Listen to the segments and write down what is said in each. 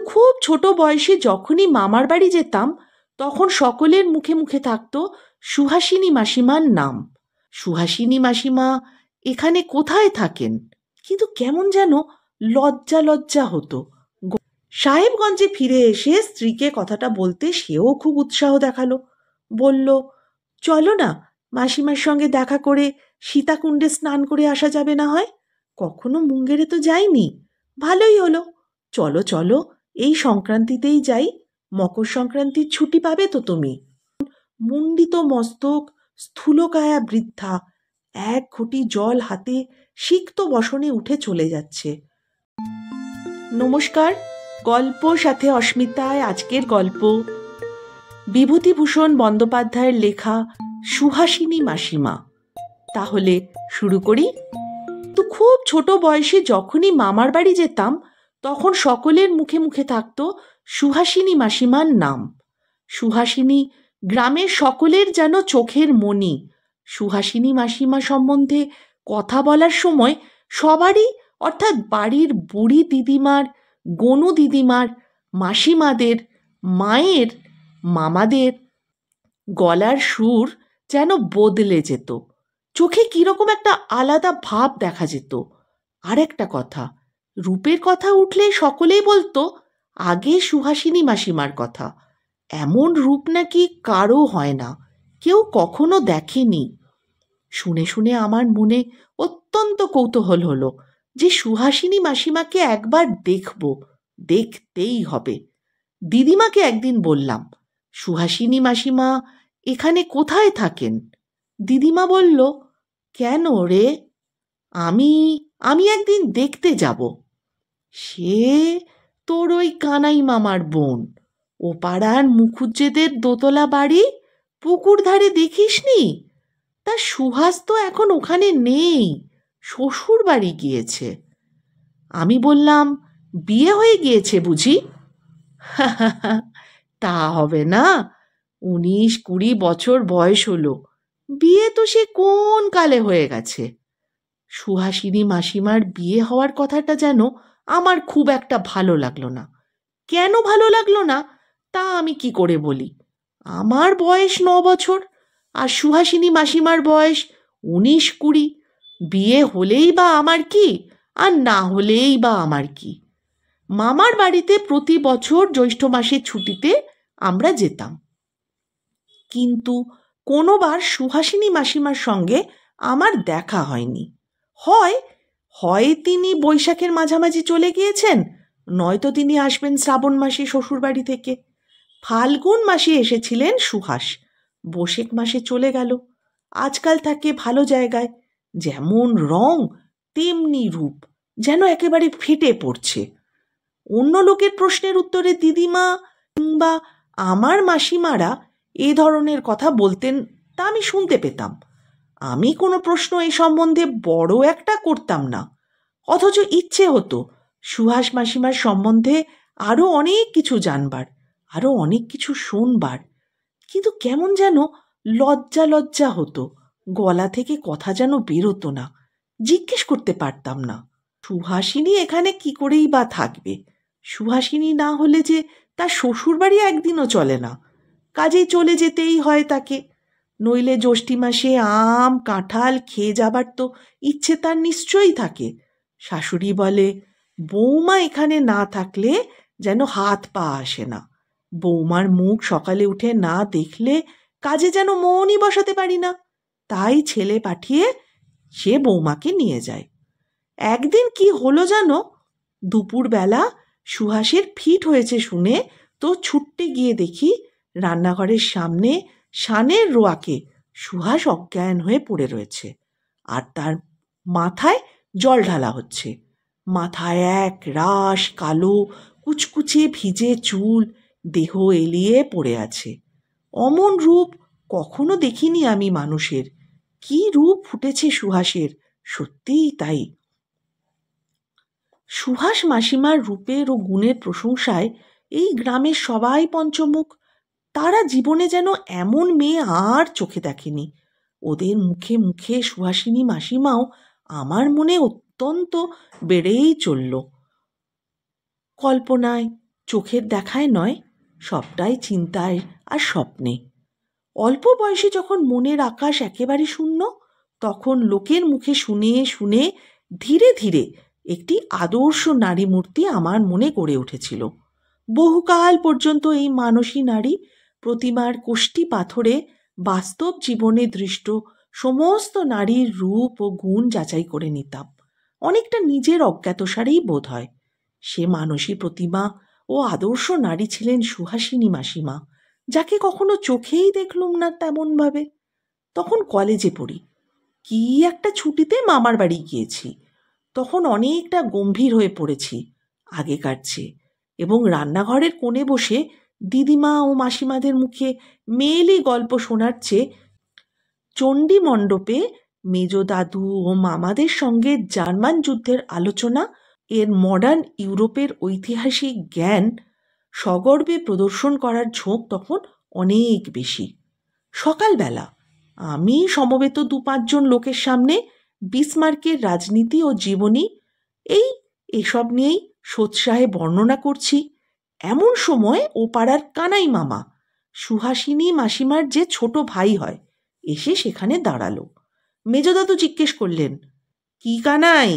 খুব ছোট বয়সে যখনই মামার বাড়ি যেতাম তখন সকলের মুখে মুখে থাকতো সুহাসিনী মাসিমার নাম। সুহাসিনী মাসিমা এখানে কোথায় থাকেন? কিন্তু কেমন যেন লজ্জা লজ্জা হতো। সাহেবগঞ্জে ফিরে এসে স্ত্রীকে কথাটা বলতে সেও খুব উৎসাহ দেখালো। বলল, চলো না, মাসিমার সঙ্গে দেখা করে সীতাকুণ্ডে স্নান করে আসা যাবে না হয়? কখনো মুঙ্গেরে তো যাইনি, ভালোই হলো। চলো চলো, এই সংক্রান্তিতেই যাই, মকর সংক্রান্তির ছুটি পাবে তো তুমি। মুণ্ডিত মস্তক, স্থূলকায়া বৃদ্ধা এক ঘটি জল হাতে সিক্ত বসনে উঠে চলে যাচ্ছে। নমস্কার, গল্প সাথে অস্মিতায় আজকের গল্প বিভূতিভূষণ বন্দ্যোপাধ্যায়ের লেখা সুহাসিনী মাসিমা। তাহলে শুরু করি। তো খুব ছোট বয়সে যখনই মামার বাড়ি যেতাম তখন সকলের মুখে মুখে থাকতো সুহাসিনী মাসিমার নাম। সুহাসিনী গ্রামের সকলের যেন চোখের মণি। সুহাসিনী মাসিমা সম্বন্ধে কথা বলার সময় সবারই, অর্থাৎ বাড়ির বুড়ি দিদিমার, গনু দিদিমার, মাসিমাদের, মায়ের, মামাদের গলার সুর যেন বদলে যেত। চোখে কীরকম একটা আলাদা ভাব দেখা যেত। আর একটা কথা, রূপের কথা উঠলে সকলেই বলতো আগে সুহাসিনী মাসিমার কথা। এমন রূপ নাকি কারও হয় না, কেউ কখনো দেখেনি। শুনে শুনে আমার মনে অত্যন্ত কৌতূহল হলো যে সুহাসিনী মাসিমাকে একবার দেখব, দেখতেই হবে। দিদিমাকে একদিন বললাম, সুহাসিনী মাসিমা এখানে কোথায় থাকেন? দিদিমা বলল, কেন রে? আমি আমি একদিন দেখতে যাব। সে তোর ওই কানাই মামার বোন, ও পাড়ার মুখুজ্জেদের দোতলা বাড়ি, পুকুর ধারে দেখিসনি? তা সুহাস তো এখন ওখানে নেই, শ্বশুর বাড়ি গিয়েছে। আমি বললাম, বিয়ে হয়ে গিয়েছে বুঝি? তা হবে না, 19-20 বছর বয়স হলো, বিয়ে তো সে কোন কালে হয়ে গেছে। সুহাসিনী মাসিমার বিয়ে হওয়ার কথাটা যেন আমার খুব একটা ভালো লাগলো না। কেন ভালো লাগলো না তা আমি কি করে বলি? আমার বয়স 9 বছর আর সুহাসিনী মাসিমার বয়স 19-20। বিয়ে হলেই বা আমার কি, আর না হলেই বা আমার কি? মামার বাড়িতে প্রতি বছর জ্যৈষ্ঠ মাসের ছুটিতে আমরা যেতাম, কিন্তু কোনোবার সুহাসিনী মাসিমার সঙ্গে আমার দেখা হয়নি। হয় হয় তিনি বৈশাখের মাঝামাঝি চলে গিয়েছেন, নয়তো তিনি আসবেন শ্রাবণ মাসে শ্বশুরবাড়ি থেকে। ফাল্গুন মাসে এসেছিলেন সুহাস, বৈশাখ মাসে চলে গেল। আজকাল থাকে ভালো জায়গায়, যেমন রং তেমনি রূপ, যেন একেবারে ফেটে পড়ছে। অন্য লোকের প্রশ্নের উত্তরে দিদিমা কিংবা আমার মাসিমারা এ ধরনের কথা বলতেন, তা আমি শুনতে পেতাম। আমি কোনো প্রশ্ন এই সম্বন্ধে বড় একটা করতাম না, অথচ ইচ্ছে হতো সুহাস মাসিমার সম্বন্ধে আরও অনেক কিছু জানবার, আরও অনেক কিছু শুনবার। কিন্তু কেমন যেন লজ্জা লজ্জা হতো, গলা থেকে কথা যেন বেরোতো না, জিজ্ঞেস করতে পারতাম না। সুহাসিনী এখানে কি করেই বা থাকবে? সুহাসিনী না হলে যে তার শ্বশুরবাড়ি একদিনও চলে না, কাজেই চলে যেতেই হয় তাকে। নইলে জ্যৈষ্ঠী মাসে আম কাঁঠাল খেয়ে যাবার তো ইচ্ছে তার নিশ্চয়ই থাকে। শাশুড়ি বলে, বৌমা এখানে না থাকলে যেন হাত পা আসে না। বৌমার মুখ সকালে উঠে না দেখলে কাজে যেন মনই বসাতে পারি না। তাই ছেলে পাঠিয়ে সে বৌমাকে নিয়ে যায়। একদিন কি হলো জানো? দুপুরবেলা সুহাসের ফিট হয়েছে শুনে তো ছুটতে গিয়ে দেখি রান্নাঘরের সামনে শানের রোয়াকে সুহাস অজ্ঞান হয়ে পড়ে রয়েছে, আর তার মাথায় জল ঢালা হচ্ছে। মাথায় এক রাশ কালো কুচকুচে ভিজে চুল, দেহ এলিয়ে পড়ে আছে। অমন রূপ কখনো দেখিনি আমি মানুষের। কি রূপ ফুটেছে সুহাসের, সত্যিই তাই। সুহাস মাসিমার রূপের ও গুণের প্রশংসায় এই গ্রামের সবাই পঞ্চমুখ। তারা জীবনে যেন এমন মেয়ে আর চোখে দেখেনি। ওদের মুখে মুখে সুহাসিনী মাসিমাও আমার মনে অত্যন্ত বেড়েই চলল। কল্পনায় চোখের দেখায় নয়, সবটাই চিন্তায় আর স্বপ্নে। অল্প বয়সে যখন মনের আকাশ একেবারে শূন্য, তখন লোকের মুখে শুনে শুনে ধীরে ধীরে একটি আদর্শ নারী মূর্তি আমার মনে গড়ে উঠেছিল। বহুকাল পর্যন্ত এই মানসী নারী প্রতিমার কোষ্ঠী পাথরে বাস্তব জীবনে দৃষ্ট সমস্ত নারীর রূপ ও গুণ যাচাই করে নিতাম। অনেকটা নিজের অজ্ঞাতসারেই বোধ হয়। সে মানসী প্রতিমা ও আদর্শ নারী ছিলেন সুহাসিনী মাসিমা, যাকে কখনো চোখেই দেখলুম না তেমনভাবে। তখন কলেজে পড়ি, কি একটা ছুটিতে মামার বাড়ি গিয়েছি। তখন অনেকটা গম্ভীর হয়ে পড়েছি আগেকার চেয়ে, এবং রান্নাঘরের কোণে বসে দিদিমা ও মাসিমাদের মুখে মেয়েলি গল্প শোনার চেয়ে চণ্ডী মণ্ডপে মেজ দাদু ও মামাদের সঙ্গে জার্মান যুদ্ধের আলোচনা, এর মডার্ন ইউরোপের ঐতিহাসিক জ্ঞান সগর্বে প্রদর্শন করার ঝোঁক তখন অনেক বেশি। সকালবেলা আমি সমবেত 2-5 জন লোকের সামনে বিসমার্কের রাজনীতি ও জীবনী এসব নিয়েই সোৎসাহে বর্ণনা করছি। এমন সময় ও পাড়ার কানাই মামা, সুহাসিনী মাসিমার যে ছোট ভাই হয়, এসে সেখানে দাঁড়ালো। মেজদাদু জিজ্ঞেস করলেন, কি কানাই,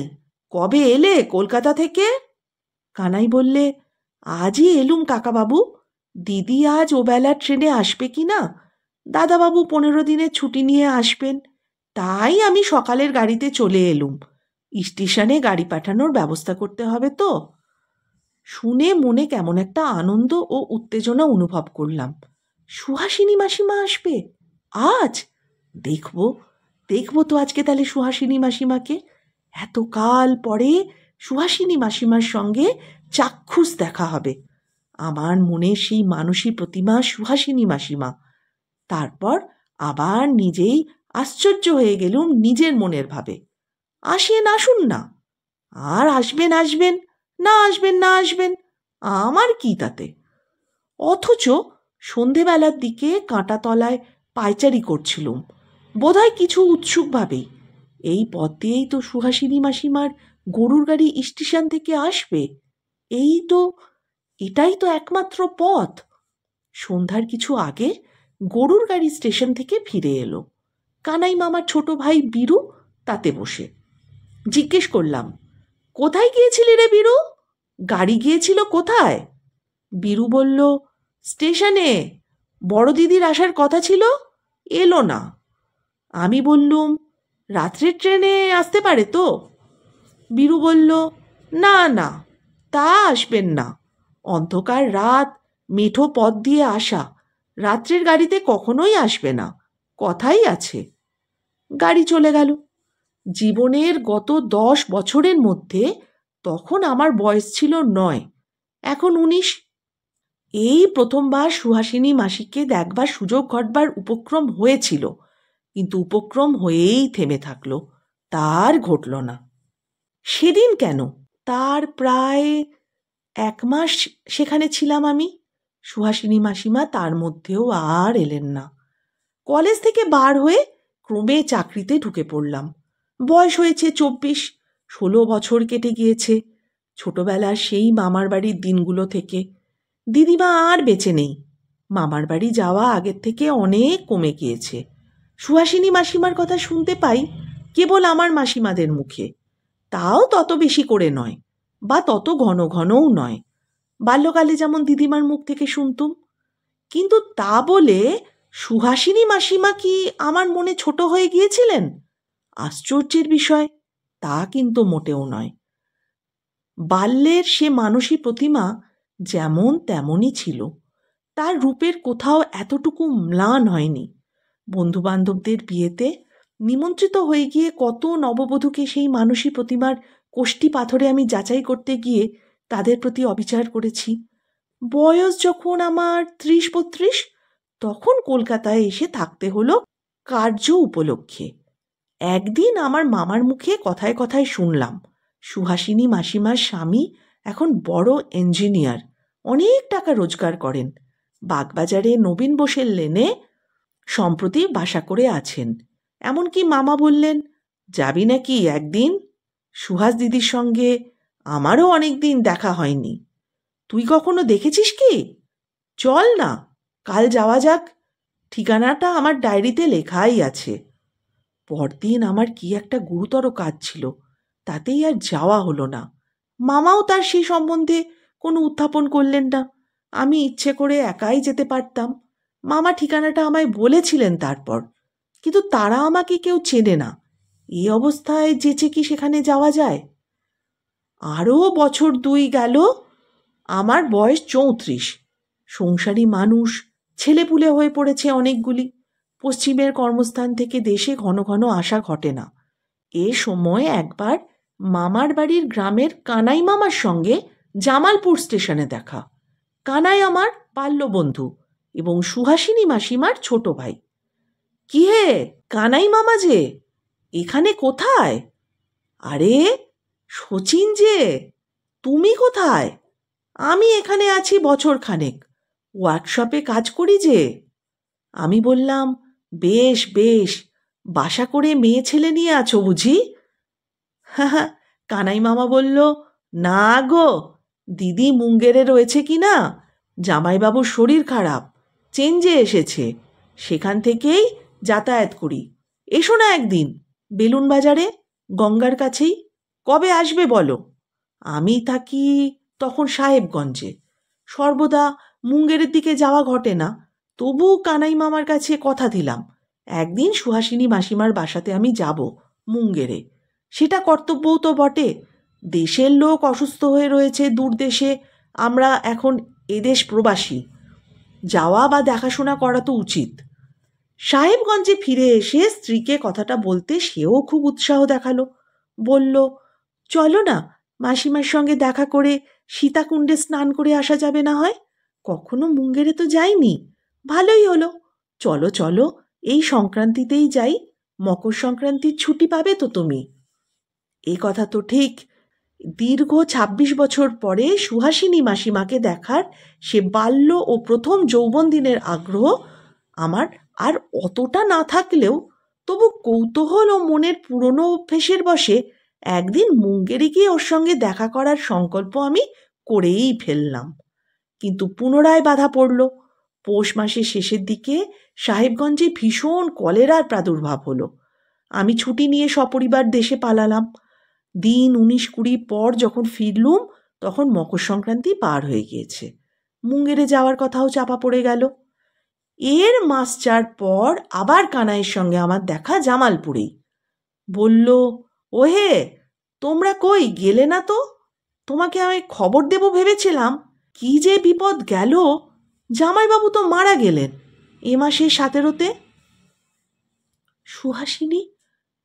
কবে এলে কলকাতা থেকে? কানাই বললে, আজই এলুম কাকাবাবু। দিদি আজ ওবেলার ট্রেনে আসবে কি না? দাদাবাবু 15 দিনের ছুটি নিয়ে আসবেন, তাই আমি সকালের গাড়িতে চলে এলুম। স্টেশনে গাড়ি পাঠানোর ব্যবস্থা করতে হবে তো। শুনে মনে কেমন একটা আনন্দ ও উত্তেজনা অনুভব করলাম। সুহাসিনী মাসিমা আসবে আজ? দেখবো দেখবো তো আজকে তাহলে সুহাসিনী মাসিমাকে। এতকাল পরে সুহাসিনী মাসিমার সঙ্গে চাক্ষুষ দেখা হবে। আমার মনে সেই মানসী প্রতিমা সুহাসিনী মাসিমা। তারপর আবার নিজেই আশ্চর্য হয়ে গেলুম নিজের মনের ভাবে। আসেন, আসুন না। আর আসবেন আসবেন, না আসবেন না আসবেন, আমার কি তাতে? অথচ সন্ধেবেলার দিকে কাঁটাতলায় পায়চারি করছিলুম, বোধহয় কিছু উৎসুকভাবেই। এই পথ দিয়েই তো সুহাসিনী মাসিমার গরুর গাড়ি স্টেশন থেকে আসবে। এটাই তো একমাত্র পথ। সন্ধ্যার কিছু আগে গরুর গাড়ি স্টেশন থেকে ফিরে এলো। কানাই মামার ছোট ভাই বীরু তাতে বসে। জিজ্ঞেস করলাম, কোথায় গিয়েছিলি রে বীরু? গাড়ি গিয়েছিল কোথায়? বীরু বলল, স্টেশনে। বড় দিদির আসার কথা ছিল, এলো না। আমি বললুম, রাত্রের ট্রেনে আসতে পারে তো? বীরু বলল, না না, তা আসবেন না। অন্ধকার রাত, মেঠো পথ দিয়ে আসা, রাত্রের গাড়িতে কখনোই আসবে না, কথাই আছে। গাড়ি চলে গেল। জীবনের গত 10 বছরের মধ্যে তখন আমার বয়স ছিল 9, এখন 19। এই প্রথমবার সুহাসিনী মাসিকে দেখবার সুযোগ ঘটবার উপক্রম হয়েছিল, কিন্তু উপক্রম হয়েই থেমে থাকলো, তার ঘটল না। সেদিন কেন, তার প্রায় 1 মাস সেখানে ছিলাম আমি। সুহাসিনী মাসিমা তার মধ্যেও আর এলেন না। কলেজ থেকে বার হয়ে ক্রমে চাকরিতে ঢুকে পড়লাম। বয়স হয়েছে 24, 16 বছর কেটে গিয়েছে ছোটবেলার সেই মামার বাড়ির দিনগুলো থেকে। দিদিমা আর বেঁচে নেই। মামার বাড়ি যাওয়া আগের থেকে অনেক কমে গিয়েছে। সুহাসিনী মাসিমার কথা শুনতে পাই কেবল আমার মাসিমাদের মুখে, তাও তত বেশি করে নয়, বা তত ঘন ঘনও নয়। বাল্যকালে যেমন দিদিমার মুখ থেকে শুনতুম। কিন্তু তা বলে সুহাসিনী মাসিমা কি আমার মনে ছোট হয়ে গিয়েছিলেন? আশ্চর্যের বিষয়, তা কিন্তু মোটেও নয়। বাল্যের সে মানসী প্রতিমা যেমন তেমনই ছিল, তার রূপের কোথাও এতটুকু ম্লান হয়নি। বন্ধুবান্ধবদের বিয়েতে নিমন্ত্রিত হয়ে গিয়ে কত নববধূকে সেই মানসী প্রতিমার কোষ্ঠী পাথরে আমি যাচাই করতে গিয়ে তাদের প্রতি অবিচার করেছি। বয়স যখন আমার 30-32, তখন কলকাতায় এসে থাকতে হলো কার্য উপলক্ষে। একদিন আমার মামার মুখে কথায় কথায় শুনলাম, সুহাসিনী মাসিমার স্বামী এখন বড় ইঞ্জিনিয়ার, অনেক টাকা রোজগার করেন। বাগবাজারে নবীন বোসের লেনে সম্প্রতি বাসা করে আছেন। এমনকি মামা বললেন, যাবি নাকি একদিন? সুহাস দিদির সঙ্গে আমারও অনেক দিন দেখা হয়নি। তুই কখনো দেখেছিস কি? চল না, কাল যাওয়া যাক। ঠিকানাটা আমার ডায়েরিতে লেখাই আছে। পরদিন আমার কি একটা গুরুতর কাজ ছিল, তাতেই আর যাওয়া হলো না। মামাও তার সেই সম্বন্ধে কোনো উত্থাপন করলেন না। আমি ইচ্ছে করে একাই যেতে পারতাম। মামা ঠিকানাটা আমায় বলেছিলেন তারপর, কিন্তু তারা আমাকে কেউ চেনে না। এই অবস্থায় যেচে কি সেখানে যাওয়া যায়? আরও বছর দুই গেল। আমার বয়স 34। সংসারী মানুষ, ছেলেপুলে হয়ে পড়েছে অনেকগুলি। পশ্চিমের কর্মস্থান থেকে দেশে ঘন ঘন আসা ঘটে না। এ সময় একবার মামার বাড়ির গ্রামের কানাই মামার সঙ্গে জামালপুর স্টেশনে দেখা। কানাই আমার বাল্যবন্ধু এবং সুহাসিনী মাসিমার ছোট ভাই। কি হে, কানাই মামা যে, এখানে কোথায়? আরে শচীন যে, তুমি কোথায়? আমি এখানে আছি বছর খানেক, ওয়ার্কশপে কাজ করি যে। আমি বললাম, বেশ বেশ, বাসা করে মেয়ে ছেলে নিয়ে আছো বুঝি? হ্যাঁ, কানাই মামা বলল, না গো, দিদি মুঙ্গেরে রয়েছে কি না, জামাইবাবুর শরীর খারাপ, চেঞ্জে এসেছে, সেখান থেকেই যাতায়াত করি। এসো না একদিন বেলুন বাজারে, গঙ্গার কাছেই। কবে আসবে বলো? আমি থাকি তখন সাহেবগঞ্জে। সর্বদা মুঙ্গেরের দিকে যাওয়া ঘটে না, তবু কানাই মামার কাছে কথা দিলাম একদিন সুহাসিনী মাসিমার বাসাতে আমি যাব মুঙ্গেরে। সেটা কর্তব্যও তো বটে। দেশের লোক অসুস্থ হয়ে রয়েছে দূর দেশে, আমরা এখন এদেশ প্রবাসী, যাওয়া বা দেখাশোনা করা তো উচিত। সাহেবগঞ্জে ফিরে এসে স্ত্রীকে কথাটা বলতে সেও খুব উৎসাহ দেখালো। বলল, চলো না, মাসিমার সঙ্গে দেখা করে সীতাকুণ্ডে স্নান করে আসা যাবে না হয়? কখনো মুঙ্গেরে তো যাইনি, ভালোই হলো। চলো চলো, এই সংক্রান্তিতেই যাই, মকর সংক্রান্তির ছুটি পাবে তো তুমি। এ কথা তো ঠিক। দীর্ঘ ২৬ বছর পরে সুহাসিনী মাসিমাকে দেখার সে বাল্য ও প্রথম যৌবন দিনের আগ্রহ আমার আর অতটা না থাকলেও, তবু কৌতূহল ও মনের পুরনো অভ্যেসের বশে একদিন মুঙ্গেরে গিয়ে ওর সঙ্গে দেখা করার সংকল্প আমি করেই ফেললাম। কিন্তু পুনরায় বাধা পড়ল। পৌষ মাসের শেষের দিকে সাহেবগঞ্জে ভীষণ কলেরার প্রাদুর্ভাব হলো। আমি ছুটি নিয়ে সপরিবার দেশে পালালাম। দিন 19-20 পর যখন ফিরলুম, তখন মকর সংক্রান্তি পার হয়ে গিয়েছে। মুঙ্গেরে যাওয়ার কথাও চাপা পড়ে গেল। এর মাস 4 পর আবার কানাইয়ের সঙ্গে আমার দেখা জামালপুরেই। বলল, ওহে, তোমরা কই গেলে না তো? তোমাকে আমি খবর দেব ভেবেছিলাম। কি যে বিপদ গেল, জামাইবাবু তো মারা গেলেন এ মাসের 17-তে। সুহাসিনী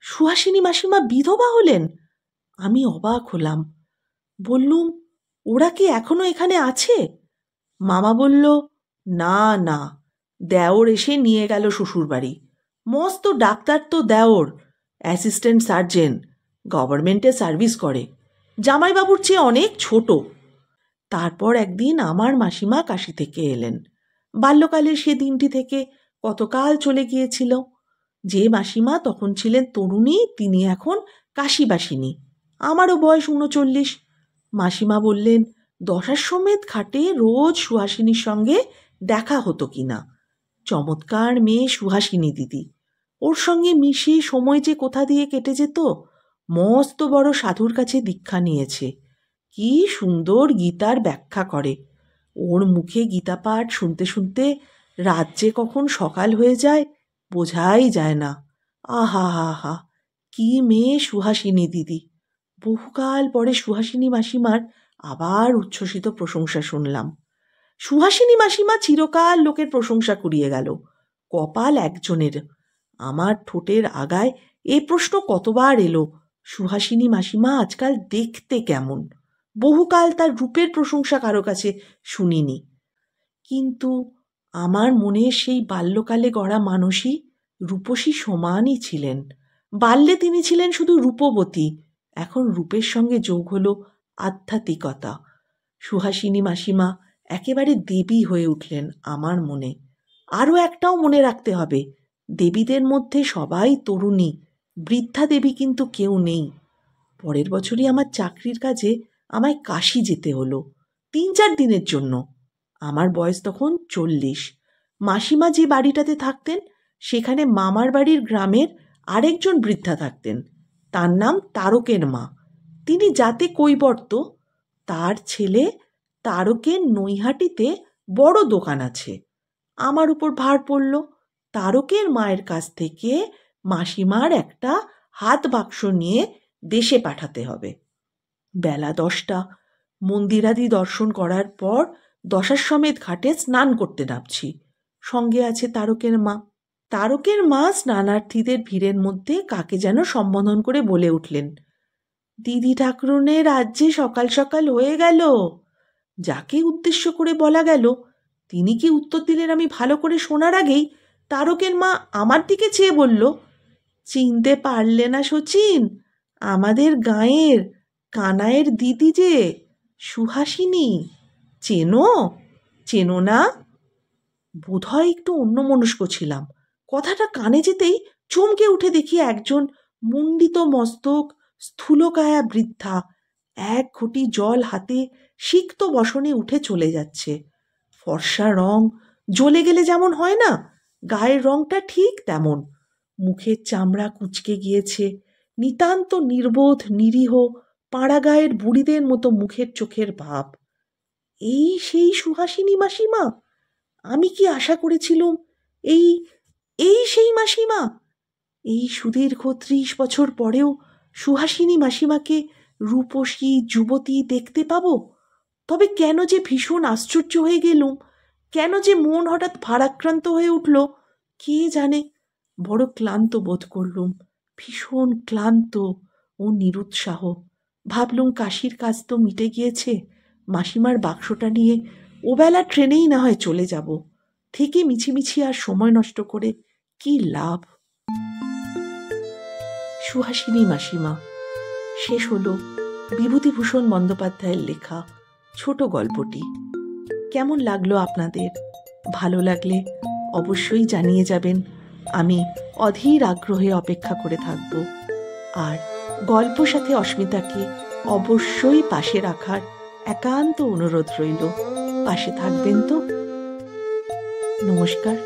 সুহাসিনী মাসিমা বিধবা হলেন? আমি অবাক হলাম। বললুম, ওরা কি এখনো এখানে আছে? মামা বলল, না না, দেওর এসে নিয়ে গেল শ্বশুরবাড়ি। মস্ত ডাক্তার তো দেওর, অ্যাসিস্ট্যান্ট সার্জেন, গভর্নমেন্টে সার্ভিস করে, জামাইবাবুর চেয়ে অনেক ছোট। তারপর একদিন আমার মাসিমা কাশি থেকে এলেন। বাল্যকালের সে দিনটি থেকে কতকাল চলে গিয়েছিল। যে মাসিমা তখন ছিলেন তরুণী, তিনি এখন কাশীবাসিনী। আমারও বয়স 39। মাসিমা বললেন, দশাশ্বমেধ ঘাটে রোজ সুহাসিনীর সঙ্গে দেখা হতো কিনা। চমৎকার মেয়ে সুহাসিনী দিদি, ওর সঙ্গে মিশে সময় যে কোথা দিয়ে কেটে যেত। মস্ত বড় সাধুর কাছে দীক্ষা নিয়েছে, কি সুন্দর গীতার ব্যাখ্যা করে। ওর মুখে গীতা পাঠ শুনতে শুনতে রাত যে কখন সকাল হয়ে যায় বোঝাই যায় না। আহা হা হা, কি মেয়ে সুহাসিনী দিদি! বহুকাল পরে সুহাসিনী মাসিমার আবার উচ্ছ্বসিত প্রশংসা শুনলাম। সুহাসিনী মাসিমা চিরকাল লোকের প্রশংসা কুড়িয়ে গেল, কপাল একজনের। আমার ঠোঁটের আগায় এ প্রশ্ন কতবার এলো, সুহাসিনী মাসিমা আজকাল দেখতে কেমন? বহুকাল তার রূপের প্রশংসা কারো কাছে শুনিনি। কিন্তু আমার মনে সেই বাল্যকালে গড়া মানসী রূপসী সমানই ছিলেন। বাল্যে তিনি ছিলেন শুধু রূপবতী, এখন রূপের সঙ্গে যোগ হলো আধ্যাত্মিকতা। সুহাসিনী মাসিমা একেবারে দেবী হয়ে উঠলেন আমার মনে। আরও একটাও মনে রাখতে হবে, দেবীদের মধ্যে সবাই তরুণী, বৃদ্ধা দেবী কিন্তু কেউ নেই। পরের বছরই আমার চাকরির কাজে আমায় কাশী যেতে হলো। 3-4 দিনের জন্য। আমার বয়স তখন 40। মাসিমা যে বাড়িটাতে থাকতেন সেখানে মামার বাড়ির গ্রামের আরেকজন বৃদ্ধা থাকতেন। তার নাম তারকের মা। তিনি যাতে কৈবর্ত। তার ছেলে তারকের নৈহাটিতে বড় দোকান আছে। আমার উপর ভার পড়ল তারকের মায়ের কাছ থেকে মাসিমার একটা হাত বাক্স নিয়ে দেশে পাঠাতে হবে। বেলা 10টা। মন্দিরাদি দর্শন করার পর দশাশ্বমেধ ঘাটে স্নান করতে নামছি। সঙ্গে আছে তারকের মা। তারকের মা স্নানার্থীদের ভিড়ের মধ্যে কাকে যেন সম্বোধন করে বলে উঠলেন, দিদি ঠাকুরুনের রাজ্যে সকাল সকাল হয়ে গেল। যাকে উদ্দেশ্য করে বলা গেল তিনি কি উত্তর দিলেন আমি ভালো করে শোনার আগেই তারকের মা আমার দিকে চেয়ে বলল, চিনতে পারলে না শচীন? আমাদের গাঁয়ের কানাইয়ের দিদি যে, সুহাসিনী। চেনো? চেনো না? বোধহয় একটু অন্যমনস্ক ছিলাম। কথাটা কানে যেতেই চমকে উঠে দেখি একজন মুণ্ডিত মস্তক স্থূলকায়া বৃদ্ধা 1 ঘটি জল হাতে সিক্ত বসনে উঠে চলে যাচ্ছে। ফর্সা রং জ্বলে গেলে যেমন হয় না, গায়ের রংটা ঠিক তেমন। মুখের চামড়া কুঁচকে গিয়েছে। নিতান্ত নির্বোধ নিরীহ পাড়াগাঁয়ের বুড়িদের মতো মুখের চোখের ভাব। এই সেই সুহাসিনী মাসিমা? আমি কি আশা করেছিলুম এই এই সেই মাসিমা? এই সুদীর্ঘ 30 বছর পরেও সুহাসিনী মাসিমাকে রূপসী যুবতী দেখতে পাবো? তবে কেন যে ভীষণ আশ্চর্য হয়ে গেলুম, কেন যে মন হঠাৎ ভারাক্রান্ত হয়ে উঠল, কে জানে। বড় ক্লান্ত বোধ করলুম, ভীষণ ক্লান্ত ও নিরুৎসাহ। ভাবলুম কাশির কাজ তো মিটে গিয়েছে, মাসিমার বাক্সটা নিয়ে ওবেলা ট্রেনেই না হয় চলে যাব। থেকে মিছিমিছি আর সময় নষ্ট করে কি লাভ। সুহাসিনী মাসিমা শেষ হলো বিভূতিভূষণ বন্দ্যোপাধ্যায়ের লেখা ছোট গল্পটি। কেমন লাগলো আপনাদের? ভালো লাগলে অবশ্যই জানিয়ে যাবেন। আমি অধীর আগ্রহে অপেক্ষা করে থাকব। আর গল্প সাথে অস্মিতাকে অবশ্যই পাশে রাখার একান্ত অনুরোধ রইল। পাশে থাকবেন তো? নমস্কার।